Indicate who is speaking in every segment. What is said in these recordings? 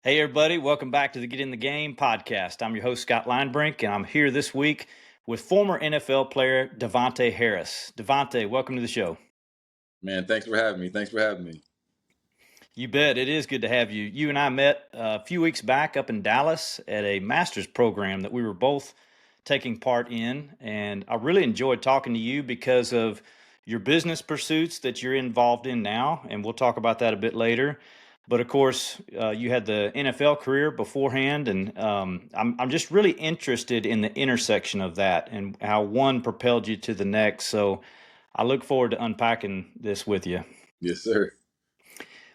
Speaker 1: Hey, everybody, welcome back to the Get in the Game podcast. I'm your host, Scott Linebrink, and I'm here this week with former NFL player Davontae Harris. Davontae, welcome to the show.
Speaker 2: Man, thanks for having me. Thanks for having me.
Speaker 1: You bet. It is good to have you. You and I met a few weeks back up in Dallas at a master's program that we were both taking part in. And I really enjoyed talking to you because of your business pursuits that you're involved in now. And we'll talk about that a bit later. But of course, you had the NFL career beforehand. And I'm just really interested in the intersection of that and how one propelled you to the next. So I look forward to unpacking this with you.
Speaker 2: Yes, sir.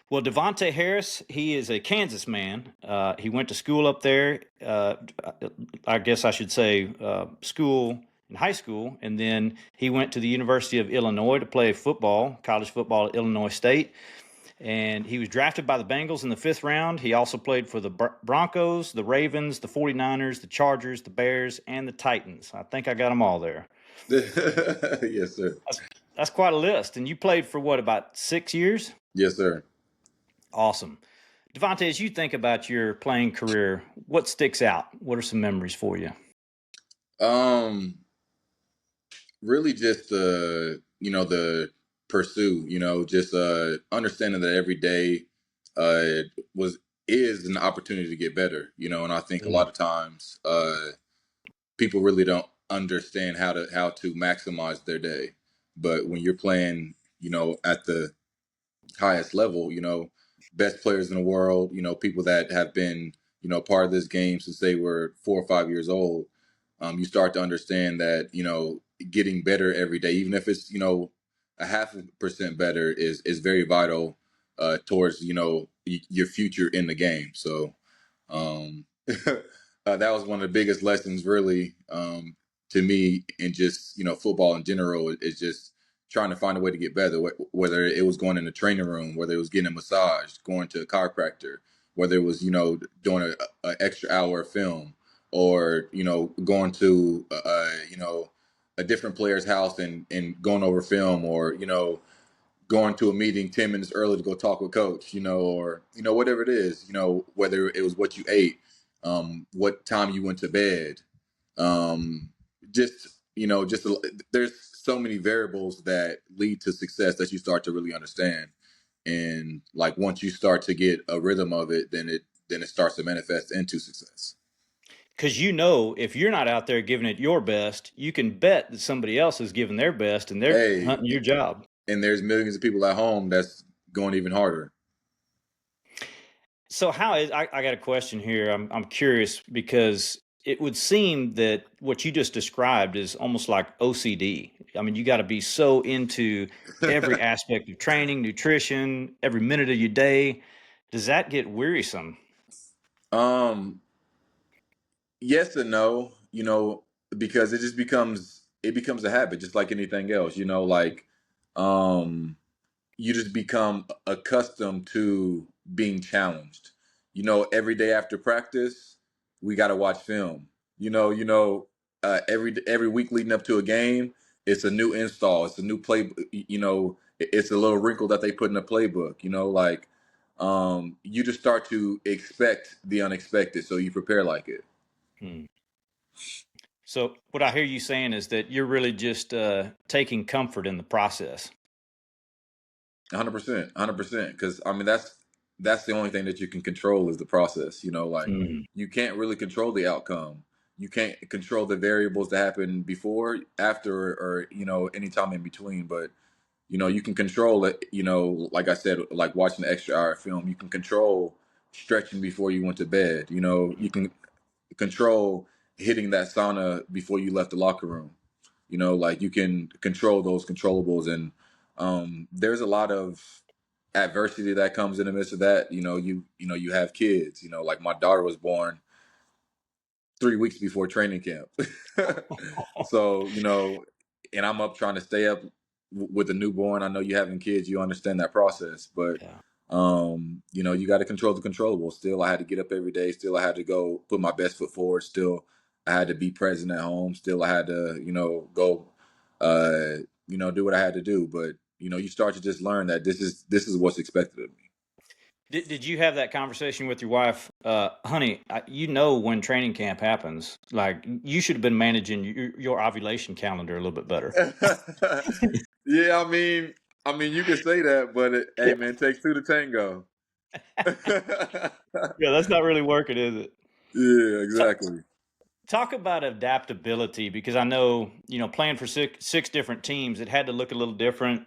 Speaker 1: Well, Davontae Harris, he is a Kansas man. He went to school up there. I guess I should say school in high school, and then he went to the University of Illinois to play football, college football at Illinois State. And he was drafted by the Bengals in the fifth round. He also played for the Broncos, the Ravens, the 49ers, the Chargers, the Bears, and the Titans. I think I got them all there.
Speaker 2: Yes, sir.
Speaker 1: That's quite a list. And you played for what, about 6 years?
Speaker 2: Yes, sir.
Speaker 1: Awesome. Davontae, as you think about your playing career, what sticks out? What are some memories for you?
Speaker 2: Um, Really just the pursuit, just understanding that every day was is an opportunity to get better, and I think a
Speaker 1: Mm.
Speaker 2: lot of times people really don't understand how to maximize their day. But when you're playing, at the highest level, best players in the world, people that have been, part of this game since they were 4 or 5 years old. You start to understand that, getting better every day, even if it's, a half a percent better is very vital towards, your future in the game. So that was one of the biggest lessons really to me in just, football in general is just trying to find a way to get better, whether it was going in the training room, whether it was getting a massage, going to a chiropractor, whether it was, doing a extra hour of film or, going to, a different player's house and going over film or, going to a meeting 10 minutes early to go talk with coach, or, whatever it is, whether it was what you ate, what time you went to bed, um, just, there's so many variables that lead to success that you start to really understand. And like, once you start to get a rhythm of it, then it starts to manifest into success.
Speaker 1: Because if you're not out there giving it your best, you can bet that somebody else is giving their best and they're
Speaker 2: Hey,
Speaker 1: hunting your job.
Speaker 2: and there's millions of people at home that's going even harder.
Speaker 1: So I got a question here. I'm curious because it would seem that what you just described is almost like OCD. I mean, you got to be so into every aspect of training, nutrition, every minute of your day. Does that get wearisome?
Speaker 2: um, yes and no, because it becomes a habit, just like anything else, like um you just become accustomed to being challenged. Every day after practice, we got to watch film. Every week leading up to a game, it's a new install, it's a new play. It's a little wrinkle that they put in the playbook. Like you just start to expect the unexpected, so you prepare like it.
Speaker 1: Hmm. So what I hear you saying is that you're really just taking comfort in the process.
Speaker 2: 100%, 100%. Because I mean, that's the only thing that you can control is the process. Like
Speaker 1: Mm.
Speaker 2: you can't really control the outcome. You can't control the variables that happen before, after, or any time in between. But you can control it. Like I said, like watching the extra hour film, you can control stretching before you went to bed. You can control hitting that sauna before you left the locker room. Like you can control those controllables, and there's a lot of adversity that comes in the midst of that. You have kids. Like my daughter was born 3 weeks before training camp, so and I'm up trying to stay up with a newborn. I know you having kids, you understand that process, but
Speaker 1: Yeah.
Speaker 2: you got to control the controllable. Still, I had to get up every day. Still, I had to go put my best foot forward. Still, I had to be present at home. Still, I had to, go, do what I had to do. But you start to just learn that this is what's expected of me.
Speaker 1: Did you have that conversation with your wife, honey? You know when training camp happens, like you should have been managing your ovulation calendar a little bit better.
Speaker 2: Yeah, I mean, you can say that, but hey, man, it takes two to tango.
Speaker 1: Yeah, that's not really working, is it?
Speaker 2: Yeah,
Speaker 1: Ta-
Speaker 2: exactly.
Speaker 1: Talk about adaptability because I know playing for six different teams, it had to look a little different.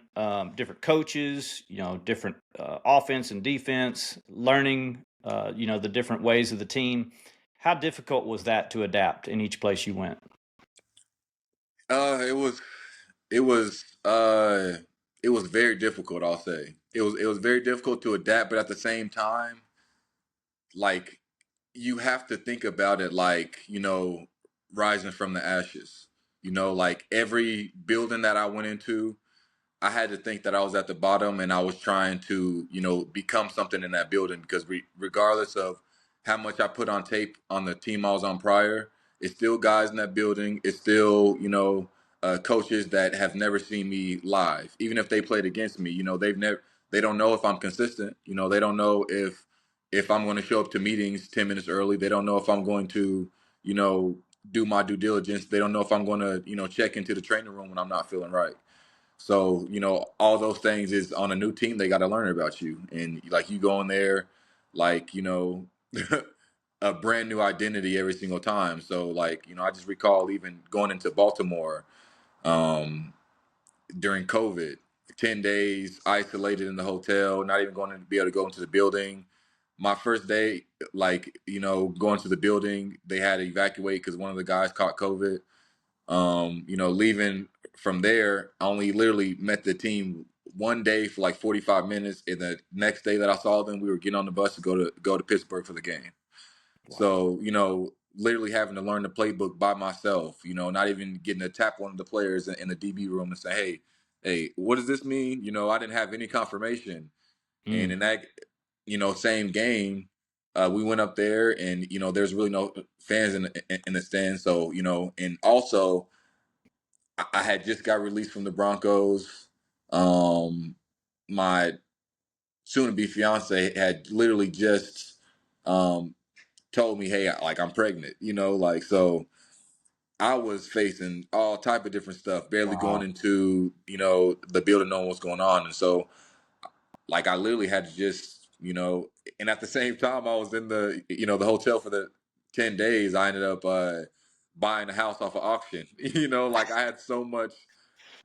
Speaker 1: Different coaches, different offense and defense, learning, the different ways of the team. How difficult was that to adapt in each place you went?
Speaker 2: It was, it was, uh, it was very difficult. I'll say it was very difficult to adapt, but at the same time, like you have to think about it like rising from the ashes. Like every building that I went into, I had to think that I was at the bottom and I was trying to, become something in that building because regardless of how much I put on tape on the team I was on prior, it's still guys in that building. It's still, coaches that have never seen me live. Even if they played against me, they don't know if I'm consistent. They don't know if I'm going to show up to meetings 10 minutes early. They don't know if I'm going to, you know, do my due diligence. They don't know if I'm going to, check into the training room when I'm not feeling right. So, all those things is on a new team, they got to learn about you. And like you go in there, like, a brand new identity every single time. So, like, I just recall even going into Baltimore um, during COVID, 10 days isolated in the hotel, not even going to be able to go into the building. My first day, like, going to the building, they had to evacuate because one of the guys caught COVID. Leaving from there, I only literally met the team one day for like 45 minutes, and the next day that I saw them, we were getting on the bus to go to Pittsburgh for the game.
Speaker 1: Wow.
Speaker 2: So, literally having to learn the playbook by myself, not even getting to tap one of the players in the DB room and say, hey, what does this mean? I didn't have any confirmation. And
Speaker 1: Mm.
Speaker 2: in that, same game, we went up there and, there's really no fans in the stands. So, and also I had just got released from the Broncos. My soon-to-be fiance had literally just um, told me, "Hey, like I'm pregnant," like so. I was facing all type of different stuff, barely going
Speaker 1: Wow.
Speaker 2: into the building, knowing what's going on, and so like I literally had to just and at the same time I was in the hotel for the 10 days. I ended up buying a house off of auction. Like I had so much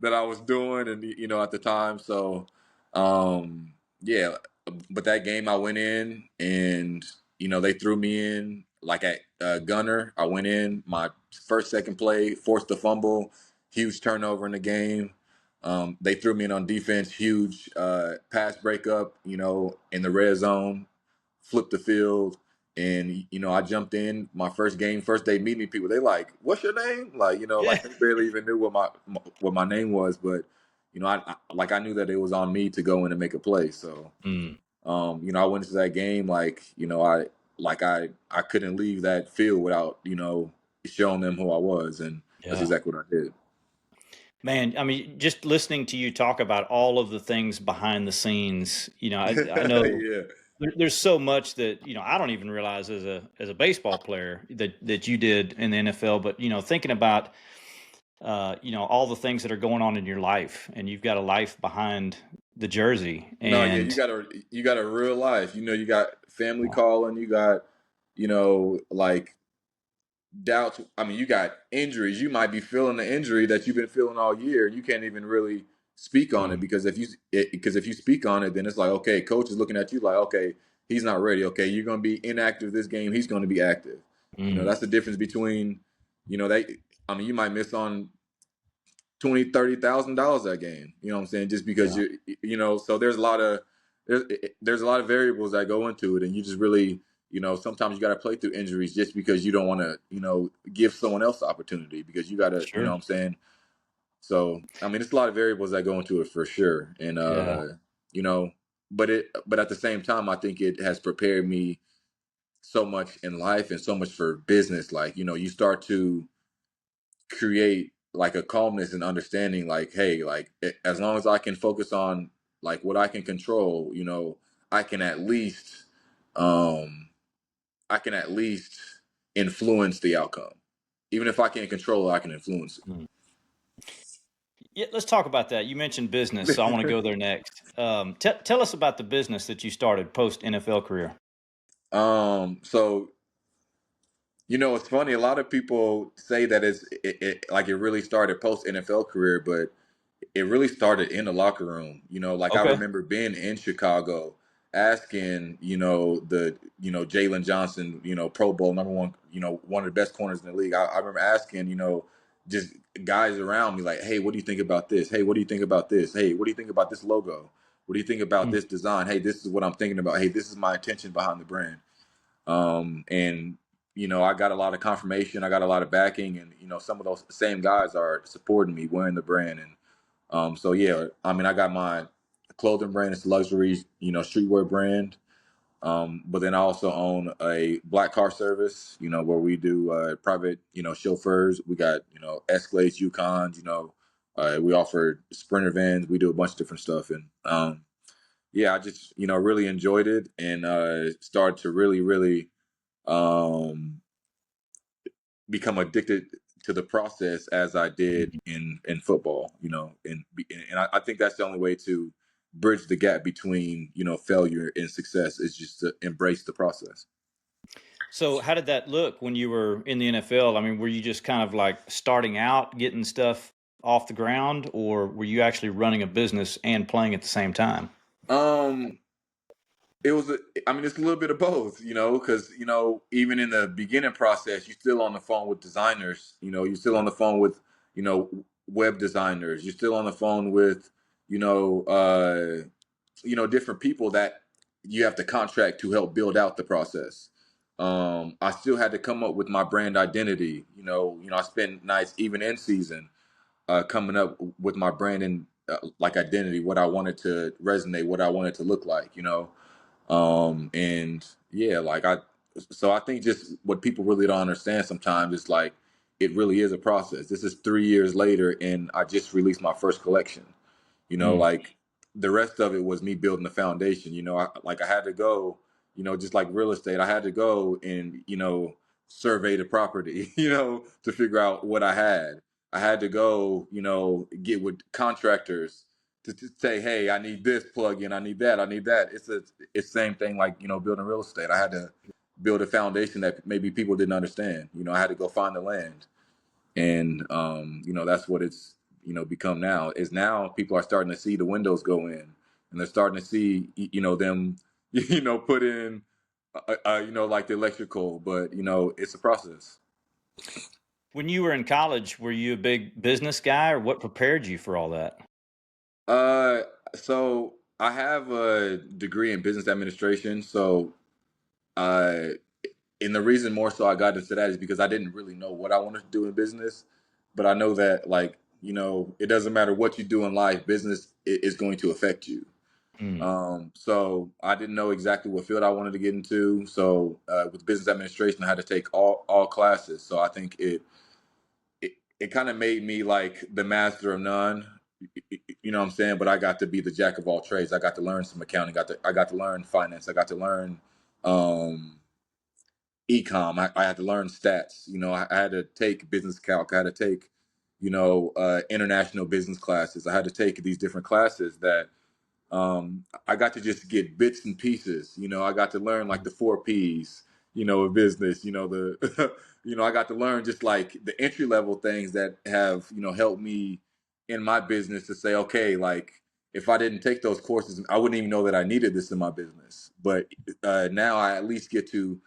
Speaker 2: that I was doing, and at the time. So, yeah. But that game, I went in, and they threw me in like at gunner. I went in my first second play, forced a fumble, huge turnover in the game. They threw me in on defense, huge pass breakup. In the red zone, flipped the field. And I jumped in my first game, first day meeting people. They like, "What's your name?" Like,
Speaker 1: Yeah.
Speaker 2: like they barely even knew what my name was. But I knew that it was on me to go in and make a play. So,
Speaker 1: Mm.
Speaker 2: I went into that game like, I couldn't leave that field without showing them who I was, and that's
Speaker 1: Yeah.
Speaker 2: exactly what I did.
Speaker 1: Man, I mean, just listening to you talk about all of the things behind the scenes, I know
Speaker 2: Yeah.
Speaker 1: there's so much that I don't even realize as a baseball player that you did in the NFL. But thinking about all the things that are going on in your life, and you've got a life behind the jersey,
Speaker 2: No, yeah, you
Speaker 1: and
Speaker 2: got a you got a real life. You got family calling. You got like doubts. I mean, you got injuries. You might be feeling the injury that you've been feeling all year. You can't even really speak on it
Speaker 1: mm,
Speaker 2: because if you speak on it, then it's like, okay, coach is looking at you like, okay, he's not ready. Okay, you're going to be inactive this game. He's going to be active.
Speaker 1: mm,
Speaker 2: That's the difference between they. I mean, you might miss on 20, $30,000 that game. You know what I'm saying? Just because
Speaker 1: yeah,
Speaker 2: so there's a lot of variables that go into it, and you just really sometimes you got to play through injuries just because you don't want to give someone else the opportunity because you got to
Speaker 1: sure,
Speaker 2: what I'm saying. So I mean, it's a lot of variables that go into it for sure, and
Speaker 1: yeah,
Speaker 2: you know, but at the same time, I think it has prepared me so much in life and so much for business. Like you start to create like a calmness and understanding like, hey, like as long as I can focus on like what I can control, I can at least um, I can at least influence the outcome. Even if I can't control it, I can influence
Speaker 1: Mm. Yeah, let's talk about that. You mentioned business, so I want to
Speaker 2: it.
Speaker 1: go there next. Tell us about the business that you started post NFL career.
Speaker 2: So it's funny. A lot of people say that like it really started post NFL career, but it really started in the locker room. Like I
Speaker 1: Okay.
Speaker 2: remember being in Chicago, asking, Jalen Johnson, Pro Bowl number one, one of the best corners in the league. I remember asking, just guys around me like, hey, what do you think about this? Hey, what do you think about this? Hey, what do you think about this logo? What do you think about
Speaker 1: Mm.
Speaker 2: this design? Hey, this is what I'm thinking about. Hey, this is my intention behind the brand. And I got a lot of confirmation. I got a lot of backing, and some of those same guys are supporting me, wearing the brand. And so yeah, I mean, I got my clothing brand. It's a luxury, streetwear brand. But then I also own a black car service, where we do private, chauffeurs. We got, Escalades, Yukons, we offer Sprinter vans. We do a bunch of different stuff. And yeah, I just, really enjoyed it, and started to really, really um, become addicted to the process as I did in football, and I think that's the only way to bridge the gap between failure and success is just to embrace the process.
Speaker 1: So, how did that look when you were in the NFL? I mean, were you just kind of like starting out, getting stuff off the ground, or were you actually running a business and playing at the same time?
Speaker 2: Um, it was, I mean, it's a little bit of both, because even in the beginning process, you're still on the phone with designers, you're still on the phone with web designers, you're still on the phone with you know uh, different people that you have to contract to help build out the process. I still had to come up with my brand identity. I spent nights even in season coming up with my brand and like identity, what I wanted to resonate, what I wanted to look like. And yeah, so I think just what people really don't understand sometimes is like it really is a process. This is 3 years later, and I just released my first collection.
Speaker 1: Mm.
Speaker 2: Like the rest of it was me building the foundation. I had to go, just like real estate, I had to go and survey the property, to figure out what I had. I had to go, get with contractors to say, hey, I need this plug in, I need that, I need that. It's the same thing like building real estate. I had to build a foundation that maybe people didn't understand. I had to go find the land, and that's what it's become now. Is now people are starting to see the windows go in, and they're starting to see them put in like the electrical, but it's a process.
Speaker 1: When you were in college, were you a big business guy, or what prepared you for all that?
Speaker 2: uh so I have a degree in business administration, so uh and the reason more so I got into that is because I didn't really know what I wanted to do in business, but I know that like it doesn't matter what you do in life, business is going to affect you.
Speaker 1: Mm.
Speaker 2: So I didn't know exactly what field I wanted to get into. So with business administration, I had to take all classes. So I think it kind of made me like the master of none. You know what I'm saying? But I got to be the jack of all trades. I got to learn some accounting. I got to learn finance. I got to learn um, ecom. I had to learn stats. I had to take business calc. I had to take international business classes. I had to take these different classes that I got to just get bits and pieces. I got to learn like the 4 Ps, of business. The, I got to learn just like the entry level things that have, helped me in my business to say, okay, like if I didn't take those courses, I wouldn't even know that I needed this in my business. But now I at least get to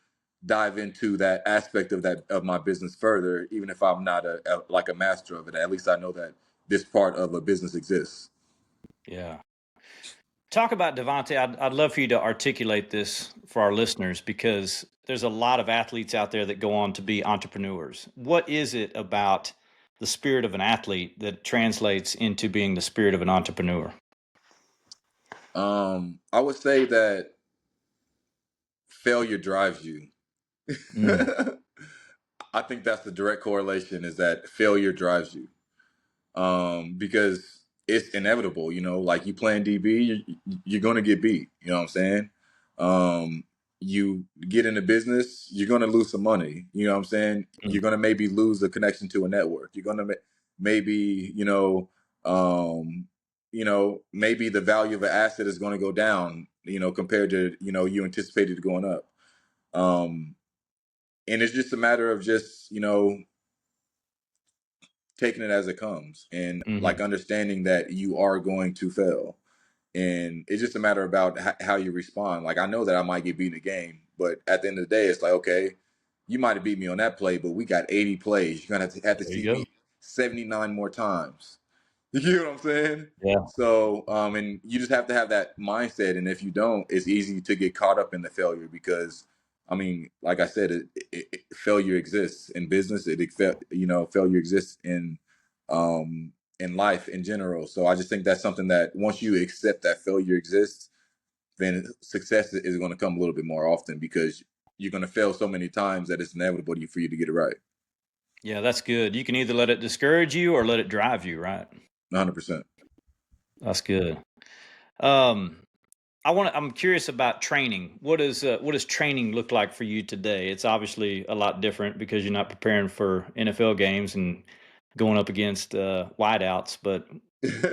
Speaker 2: dive into that aspect of my business further, even if I'm not like a master of it. At least I know that this part of a business exists.
Speaker 1: Yeah. Talk about Devontae. I'd love for you to articulate this for our listeners because there's a lot of athletes out there that go on to be entrepreneurs. What is it about the spirit of an athlete that translates into being the spirit of an entrepreneur?
Speaker 2: I would say that failure drives you.
Speaker 1: Mm.
Speaker 2: I think that's the direct correlation is that failure drives you. Because it's inevitable. Like you playing DB, you're gonna get beat. You know what I'm saying? Um, you get into business, you're gonna lose some money. You know what I'm saying?
Speaker 1: Mm.
Speaker 2: You're gonna maybe lose a connection to a network. You're gonna maybe um, maybe the value of an asset is going to go down. Compared to you anticipated going up. Um, and it's just a matter of just taking it as it comes and like
Speaker 1: Mhm.
Speaker 2: understanding that you are going to fail. And it's just a matter about how you respond. Like I know that I might get beat in the game, but at the end of the day, it's like, okay, you might have beat me on that play, but we got 80 plays. You're gonna have to
Speaker 1: There you
Speaker 2: see
Speaker 1: go.
Speaker 2: me 79 more times. You know what I'm saying?
Speaker 1: Yeah.
Speaker 2: So, and you just have to have that mindset. And if you don't, it's easy to get caught up in the failure because, I mean, like I said, failure exists in business. Failure exists in life in general. So I just think that's something that once you accept that failure exists, then success is going to come a little bit more often because you're going to fail so many times that it's inevitable for you to get it right.
Speaker 1: Yeah, that's good. You can either let it discourage you or let it drive you, right?
Speaker 2: 100%.
Speaker 1: That's good. Um, I'm curious about training. What does training look like for you today? It's obviously a lot different because you're not preparing for NFL games and going up against wideouts. But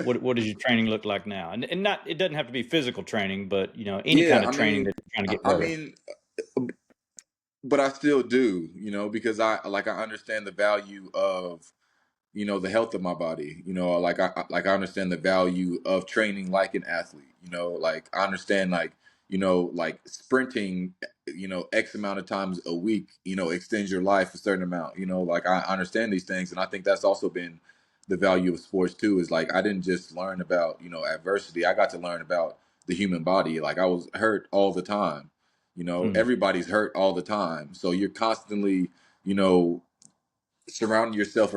Speaker 1: what does your training look like now? And not it doesn't have to be physical training, but any
Speaker 2: Yeah,
Speaker 1: kind of
Speaker 2: I
Speaker 1: training
Speaker 2: mean,
Speaker 1: that you're trying to get
Speaker 2: I
Speaker 1: better.
Speaker 2: mean, but I still do, because I understand the value of the health of my body. Like I understand the value of training like an athlete. Like I understand like sprinting, X amount of times a week, extends your life a certain amount. Like I understand these things, and I think that's also been the value of sports too. Is like I didn't just learn about adversity. I got to learn about the human body. Like I was hurt all the time.
Speaker 1: Mm,
Speaker 2: Everybody's hurt all the time, so you're constantly you know surrounding yourself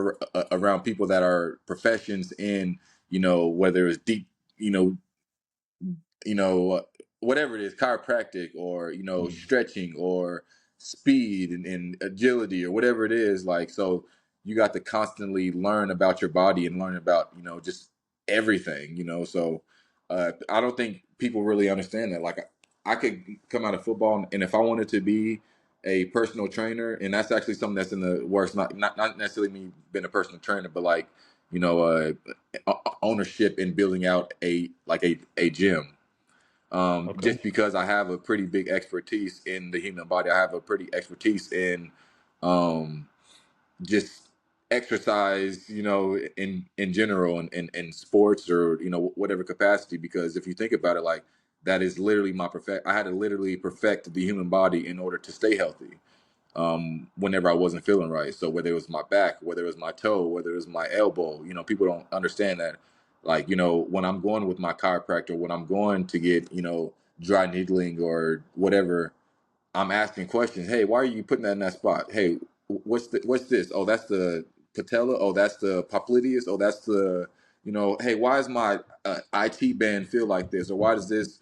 Speaker 2: around people that are professions in whether it's deep you know you know whatever it is, chiropractic or
Speaker 1: mm.
Speaker 2: stretching or speed and agility or whatever it is. Like, so you got to constantly learn about your body and learn about just everything. So I don't think people really understand that. Like I could come out of football, and if I wanted to be a personal trainer, and that's actually something that's in the works, not necessarily me being a personal trainer, but like ownership in building out a gym.
Speaker 1: Okay.
Speaker 2: Just because I have a pretty big expertise in the human body, I have a pretty expertise in um, just exercise, in general, in sports or whatever capacity. Because if you think about it, like that is literally my perfect. I had to literally perfect the human body in order to stay healthy. Whenever I wasn't feeling right. So whether it was my back, whether it was my toe, whether it was my elbow, people don't understand that. Like, when I'm going with my chiropractor, when I'm going to get, dry needling or whatever, I'm asking questions. Hey, why are you putting that in that spot? Hey, what's this? Oh, that's the patella. Oh, that's the popliteus. Oh, that's the, hey, why is my IT band feel like this? Or why does this,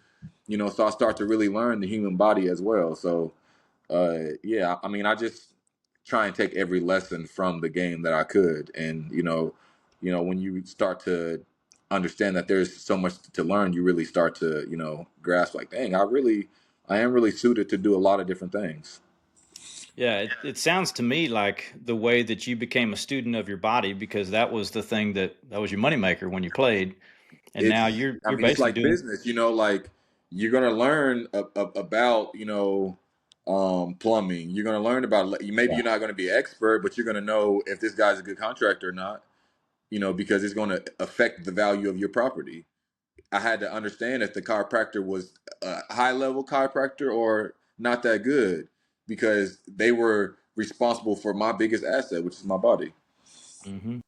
Speaker 2: so I start to really learn the human body as well. So, yeah, I mean, I just try and take every lesson from the game that I could, and when you start to understand that there's so much to learn, you really start to grasp like, dang, I am really suited to do a lot of different things.
Speaker 1: Yeah, it sounds to me like the way that you became a student of your body because that was the thing that was your moneymaker when you played, and now
Speaker 2: I
Speaker 1: you're
Speaker 2: mean, it's
Speaker 1: basically
Speaker 2: like
Speaker 1: doing.
Speaker 2: business, like you're gonna learn about plumbing. You're gonna learn about maybe
Speaker 1: Yeah.
Speaker 2: you're not gonna be an expert, but you're gonna know if this guy's a good contractor or not. Because it's going to affect the value of your property. I had to understand if the chiropractor was a high level chiropractor or not that good because they were responsible for my biggest asset, which is my body.
Speaker 1: Hmm.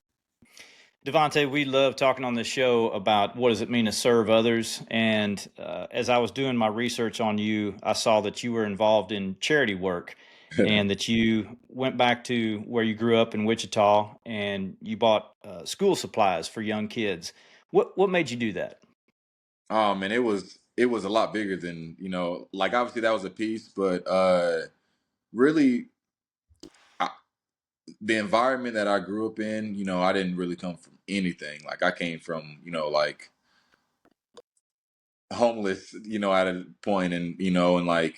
Speaker 1: Devontae, we love talking on this show about what does it mean to serve others. And as I was doing my research on you, I saw that you were involved in charity work and that you went back to where you grew up in Wichita and you bought school supplies for young kids. What made you do that?
Speaker 2: And it was a lot bigger than like obviously that was a piece, but really the environment that I grew up in, I didn't really come from anything. Like I came from, like homeless, at a point, and like,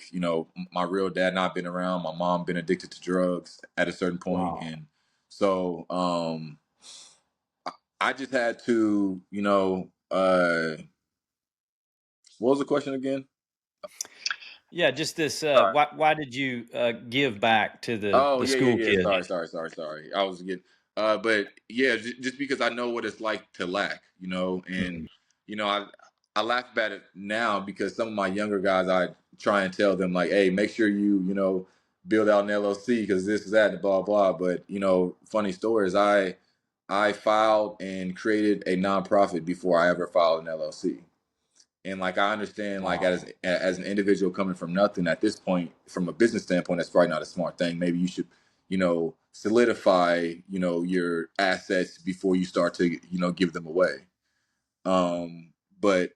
Speaker 2: my real dad not been around, my mom been addicted to drugs at a certain point,
Speaker 1: Wow.
Speaker 2: and so I just had to, what was the question again?
Speaker 1: Yeah, just this.
Speaker 2: Sorry.
Speaker 1: Why did you give back to
Speaker 2: Oh
Speaker 1: the
Speaker 2: yeah, yeah,
Speaker 1: school
Speaker 2: yeah.
Speaker 1: kids?
Speaker 2: Sorry. I was getting, but yeah, just because I know what it's like to lack, and
Speaker 1: Mm.
Speaker 2: I laugh about it now because some of my younger guys, I try and tell them like, hey, make sure you build out an LLC because this is that and blah blah. But funny story is I filed and created a nonprofit before I ever filed an LLC. And like I understand, like
Speaker 1: Wow.
Speaker 2: as an individual coming from nothing at this point, from a business standpoint, that's probably not a smart thing. Maybe you should, solidify, your assets before you start to, give them away. But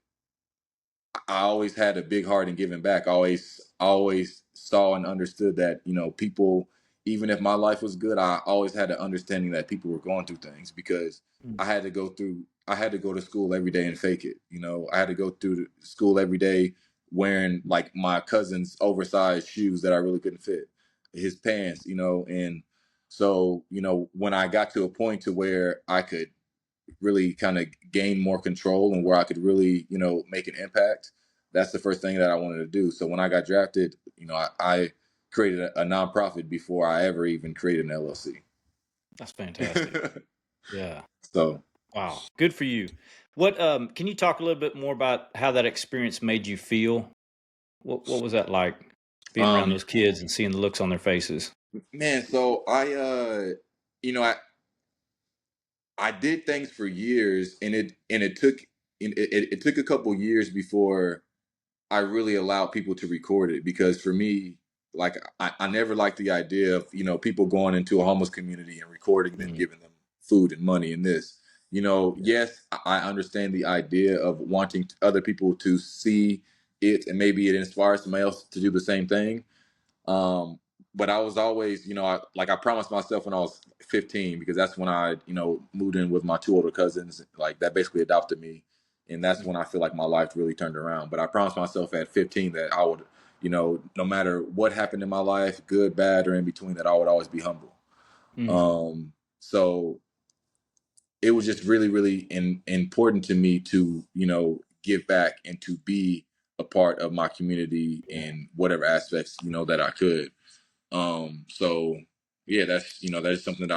Speaker 2: I always had a big heart in giving back. I always saw and understood that, people, even if my life was good, I always had an understanding that people were going through things because
Speaker 1: Mm.
Speaker 2: I had to go to school every day and fake it. I had to go through school every day wearing like my cousin's oversized shoes that I really couldn't fit, his pants, and so, when I got to a point to where I could really kind of gain more control and where I could really, make an impact, that's the first thing that I wanted to do. So when I got drafted, I created a nonprofit before I ever even created an LLC.
Speaker 1: That's fantastic. Yeah.
Speaker 2: So
Speaker 1: Wow. Good for you. What can you talk a little bit more about how that experience made you feel? What was that like being around
Speaker 2: um
Speaker 1: those kids and seeing the looks on their faces?
Speaker 2: man, so you know I did things for years, and it took a couple years before I really allowed people to record it, because for me, like I never liked the idea of, people going into a homeless community and recording them,
Speaker 1: Mm.
Speaker 2: giving them food and money and this.
Speaker 1: Yeah.
Speaker 2: Yes, I understand the idea of wanting other people to see it, and maybe it inspires somebody else to do the same thing. Um, but I was always, I promised myself when I was 15, because that's when I, moved in with my two older cousins, like that basically adopted me. And that's when
Speaker 1: Mm.
Speaker 2: I feel like my life really turned around. But I promised myself at 15 that I would, no matter what happened in my life, good, bad, or in between, that I would always be humble.
Speaker 1: Mm.
Speaker 2: So it was just really, really important to me to, give back and to be a part of my community
Speaker 1: Yeah.
Speaker 2: in whatever aspects, that I could. So yeah, that is something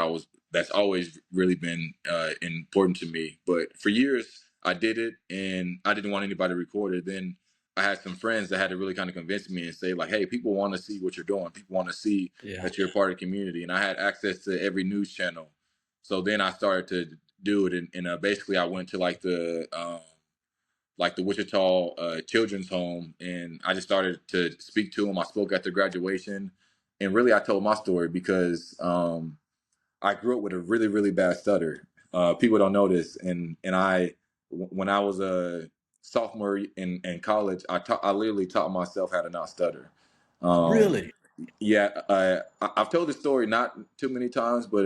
Speaker 2: that's always really been important to me. But for years I did it, and I didn't want anybody to record it. Then I had some friends that had to really kind of convince me and say like, hey, people want to see what you're doing. People want to see
Speaker 1: Yeah.
Speaker 2: that you're a part of the community. And I had access to every news channel. So then I started to do it, and basically I went to like the Wichita Children's Home, and I just started to speak to them. I spoke at their graduation, and really I told my story because I grew up with a really, really bad stutter. People don't know this, and when I was a sophomore in college, I literally taught myself how to not stutter. Um,
Speaker 1: Really?
Speaker 2: yeah, I've told this story not too many times, but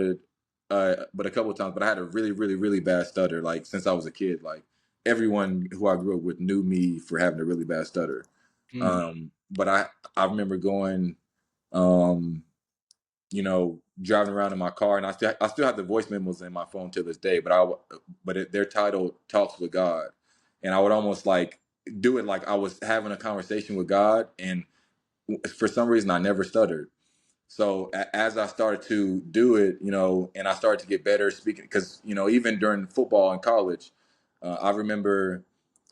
Speaker 2: a couple of times. But I had a really, really, really bad stutter. Like since I was a kid, like everyone who I grew up with knew me for having a really bad stutter.
Speaker 1: Mm.
Speaker 2: But I remember going, um, driving around in my car, and I still have the voice memos in my phone to this day. They're titled "Talks with God," and I would almost like do it like I was having a conversation with God, and for some reason I never stuttered. So as I started to do it, and I started to get better speaking, because even during football in college, I remember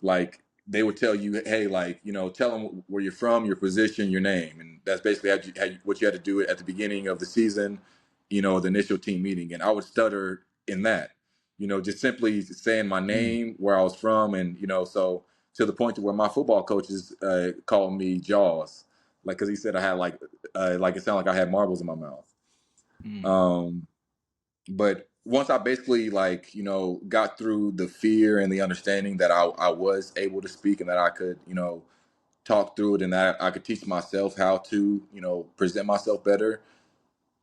Speaker 2: like they would tell you, hey, like tell them where you're from, your position, your name, and that's basically what you had to do at the beginning of the season, the initial team meeting, and I would stutter in that, just simply saying my
Speaker 1: Mm.
Speaker 2: name, where I was from, and so to the point to where my football coaches called me Jaws, like because he said I had like it sounded like I had marbles in my mouth.
Speaker 1: Mm.
Speaker 2: Um, but once I basically like got through the fear and the understanding that I was able to speak, and that I could talk through it, and that I could teach myself how to present myself better.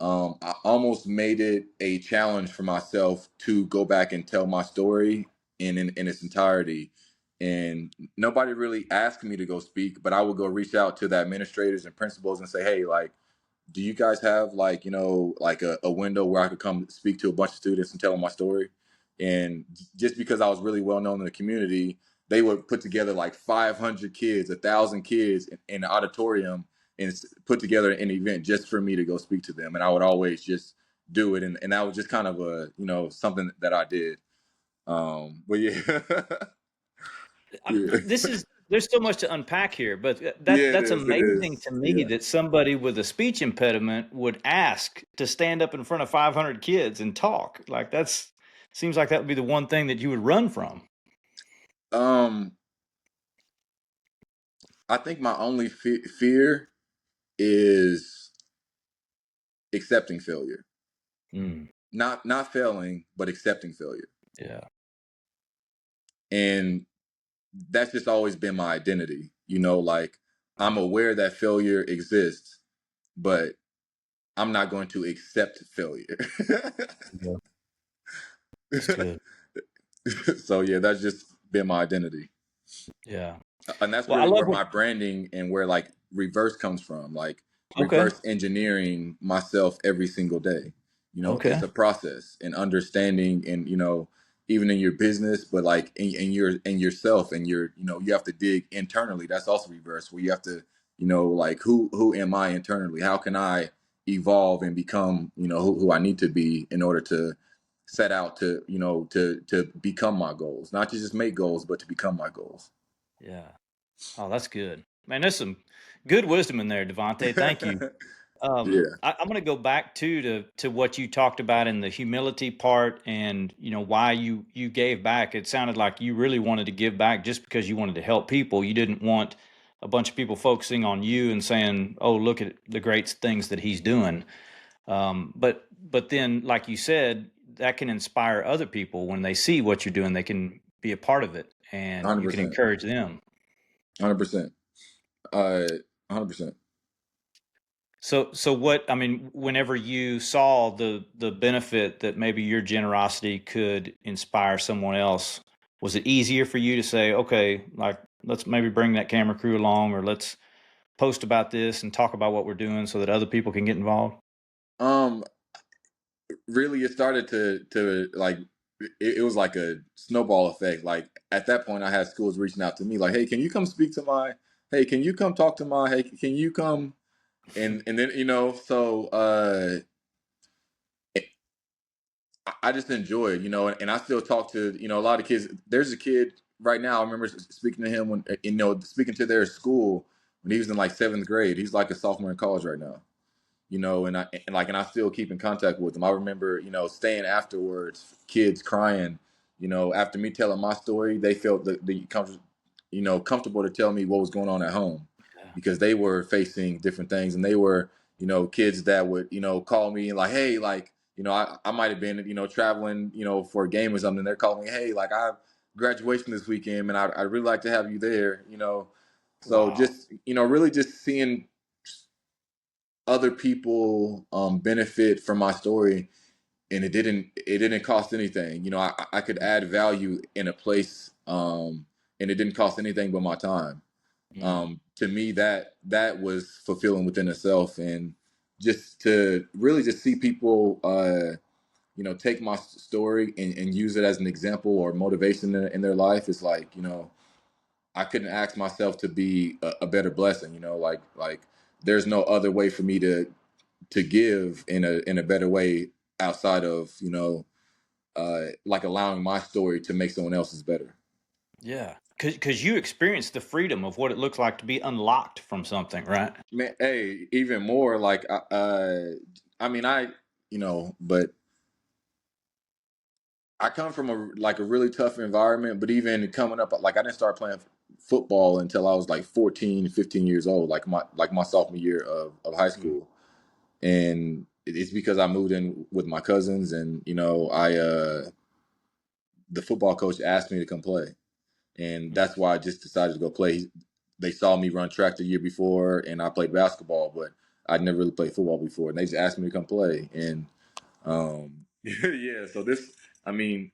Speaker 2: I almost made it a challenge for myself to go back and tell my story in its entirety. And nobody really asked me to go speak, but I would go reach out to the administrators and principals and say, hey, like, do you guys have like, like a window where I could come speak to a bunch of students and tell them my story? And just because I was really well known in the community, they would put together like 500 kids, 1,000 kids in the auditorium and put together an event just for me to go speak to them. And I would always just do it. And that was just kind of a, something that I did. But yeah. Yeah.
Speaker 1: This is there's so much to unpack here, but
Speaker 2: Yeah, it
Speaker 1: that's
Speaker 2: is. It
Speaker 1: amazing
Speaker 2: is.
Speaker 1: to me
Speaker 2: Yeah.
Speaker 1: that somebody with a speech impediment would ask to stand up in front of 500 kids and talk. Like that's seems like that would be the one thing that you would run from.
Speaker 2: Um, I think my only fear is accepting failure.
Speaker 1: Mm,
Speaker 2: Not failing, but accepting failure.
Speaker 1: yeah.
Speaker 2: And that's just always been my identity. Like I'm aware that failure exists, but I'm not going to accept failure.
Speaker 1: Yeah. That's good.
Speaker 2: So yeah, that's just been my identity.
Speaker 1: Yeah.
Speaker 2: And that's
Speaker 1: Well, I
Speaker 2: really
Speaker 1: love
Speaker 2: where
Speaker 1: what.
Speaker 2: my branding and where like reverse comes from, like
Speaker 1: Okay.
Speaker 2: reverse engineering myself every single day. It's
Speaker 1: Okay.
Speaker 2: a process and understanding, and even in your business, but like in yourself, and you have to dig internally. That's also reverse, where you have to, like who am I internally? How can I evolve and become, who I need to be in order to set out to, to become my goals, not to just make goals, but to become my goals.
Speaker 1: Yeah. Oh, that's good. Man, there's some good wisdom in there, Devontae. Thank you.
Speaker 2: Yeah,
Speaker 1: I'm going to go back to what you talked about in the humility part, and why you gave back. It sounded like you really wanted to give back just because you wanted to help people. You didn't want a bunch of people focusing on you and saying, "Oh, look at the great things that he's doing." But then, like you said, that can inspire other people when they see what you're doing. They can be a part of it, and you can
Speaker 2: 100%,
Speaker 1: encourage them.
Speaker 2: 100%, 100%.
Speaker 1: So what, I mean, whenever you saw the benefit that maybe your generosity could inspire someone else, was it easier for you to say, okay, like let's maybe bring that camera crew along, or let's post about this and talk about what we're doing so that other people can get involved?
Speaker 2: Um, Really, it started to like it was like a snowball effect. Like at that point, I had schools reaching out to me, like, "Hey, can you come speak to my? Hey, can you come talk to my? Hey, can you come?" And then so I just enjoy it, and I still talk to a lot of kids. There's a kid right now. I remember speaking to him when speaking to their school when he was in like seventh grade. He's like a sophomore in college right now. And I still keep in contact with them. I remember, staying afterwards, kids crying, after me telling my story, they felt comfortable to tell me what was going on at home,
Speaker 1: Yeah.
Speaker 2: because they were facing different things, and they were, kids that would, call me and like, hey, like, I might have been, traveling, for a game or something. They're calling me, hey, like I have graduation this weekend and I'd really like to have you there. So
Speaker 1: Wow.
Speaker 2: just, really just seeing other people benefit from my story, and it didn't cost anything. I could add value in a place, and it didn't cost anything but my time.
Speaker 1: Mm.
Speaker 2: To me, that was fulfilling within itself. And just to really just see people take my story and use it as an example or motivation in their life, is like, I couldn't ask myself to be a better blessing. Like there's no other way for me to give in a better way outside of like allowing my story to make someone else's better.
Speaker 1: Yeah. Because you experienced the freedom of what it looks like to be unlocked from something, right?
Speaker 2: Man, hey, even more like I mean, but I come from a really tough environment. But even coming up, like I didn't start playing football until I was like 14, 15 years old, like my sophomore year of high
Speaker 1: Mm.
Speaker 2: school. And it's because I moved in with my cousins, and I the football coach asked me to come play, and that's why I just decided to go play. They saw me run track the year before, and I played basketball, but I'd never really played football before, and they just asked me to come play. And yeah, so this, I mean,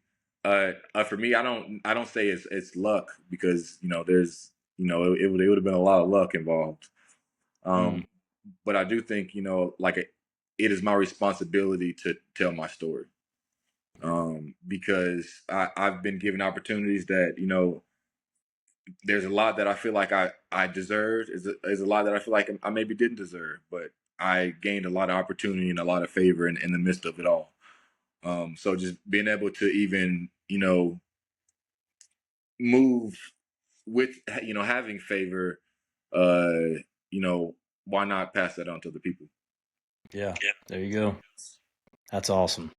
Speaker 2: for me, I don't say it's luck because there's it would have been a lot of luck involved.
Speaker 1: Mm,
Speaker 2: But I do think like it is my responsibility to tell my story, because I've been given opportunities that there's a lot that I feel like I deserved. Is a lot that I feel like I maybe didn't deserve, but I gained a lot of opportunity and a lot of favor in the midst of it all. So just being able to even move with having favor, uh, why not pass that on to the people?
Speaker 1: yeah, there you go. That's awesome.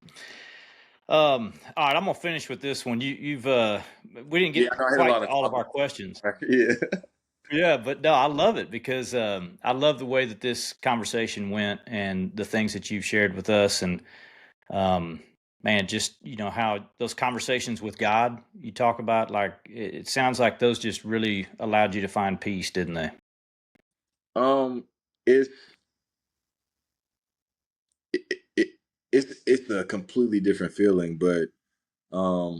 Speaker 1: All right, I'm gonna finish with this one. We didn't
Speaker 2: Yeah,
Speaker 1: get
Speaker 2: I know I hit a
Speaker 1: quite
Speaker 2: lot
Speaker 1: to
Speaker 2: of
Speaker 1: all of our
Speaker 2: topics.
Speaker 1: questions.
Speaker 2: Yeah.
Speaker 1: Yeah, but no, I love it because I love the way that this conversation went and the things that you've shared with us, and um, man, just how those conversations with God you talk about, like it sounds like those just really allowed you to find peace, didn't they?
Speaker 2: Um, it's it, it's a completely different feeling, but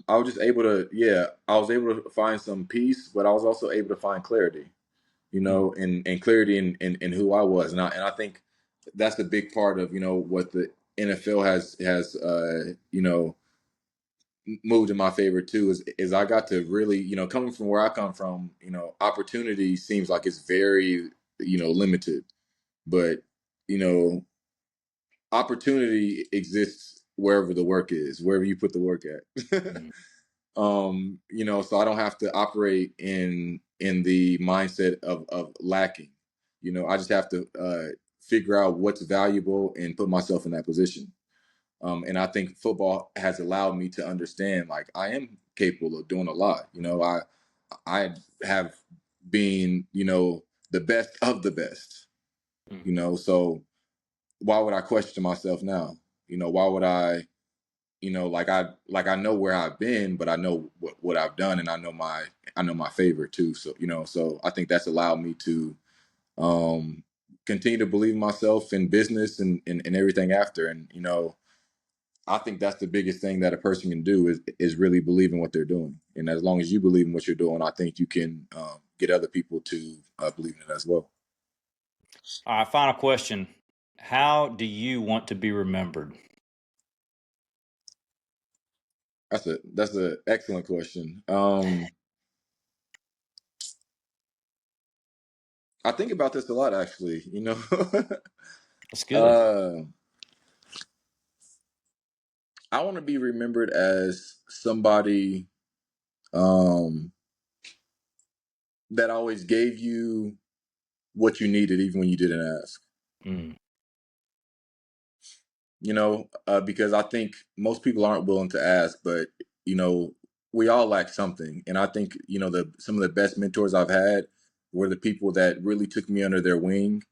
Speaker 2: I was just able to, yeah, I was able to find some peace, but I was also able to find clarity,
Speaker 1: Mm,
Speaker 2: and clarity in who I was, and I think that's a big part of what the NFL has moved in my favor too, is I got to really, coming from where I come from, opportunity seems like it's very limited, but you know opportunity exists wherever the work is, wherever you put the work at.
Speaker 1: mm,
Speaker 2: So I don't have to operate in the mindset of lacking. I just have to figure out what's valuable and put myself in that position. And I think football has allowed me to understand, like, I am capable of doing a lot. I have been the best of the best.
Speaker 1: mm.
Speaker 2: So why would I question myself now? Why would I know where I've been, but I know what I've done, and I know my favor too. So I think that's allowed me to um continue to believe in myself in business and everything after. And I think that's the biggest thing that a person can do is really believe in what they're doing. And as long as you believe in what you're doing, I think you can get other people to believe in it as well.
Speaker 1: All right, final question: how do you want to be remembered?
Speaker 2: That's a excellent question. I think about this a lot, actually.
Speaker 1: That's good.
Speaker 2: uh, I want to be remembered as somebody um, that always gave you what you needed, even when you didn't ask.
Speaker 1: Mm,
Speaker 2: Because I think most people aren't willing to ask, but you know, we all lack something. And I think the some of the best mentors I've had were the people that really took me under their wing,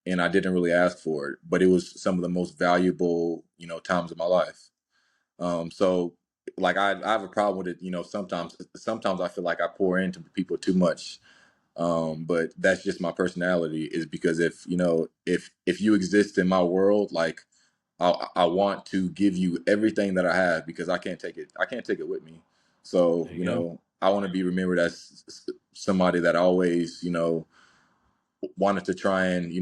Speaker 2: and I didn't really ask for it, but it was some of the most valuable times of my life. So like I have a problem with it. Sometimes I feel like I pour into people too much. But that's just my personality. Is because if you exist in my world, like I want to give you everything that I have because I can't take it. I can't take it with me. So
Speaker 1: there you go.
Speaker 2: I want to be remembered as somebody that always wanted to try and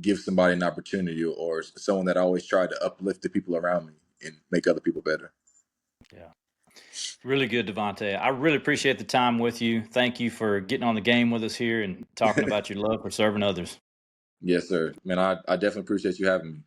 Speaker 2: give somebody an opportunity, or someone that always tried to uplift the people around me and make other people better.
Speaker 1: Yeah. Really good, Devontae. I really appreciate the time with you. Thank you for getting on the game with us here and talking about your love for serving others.
Speaker 2: Yes, sir. Man, I definitely appreciate you having me.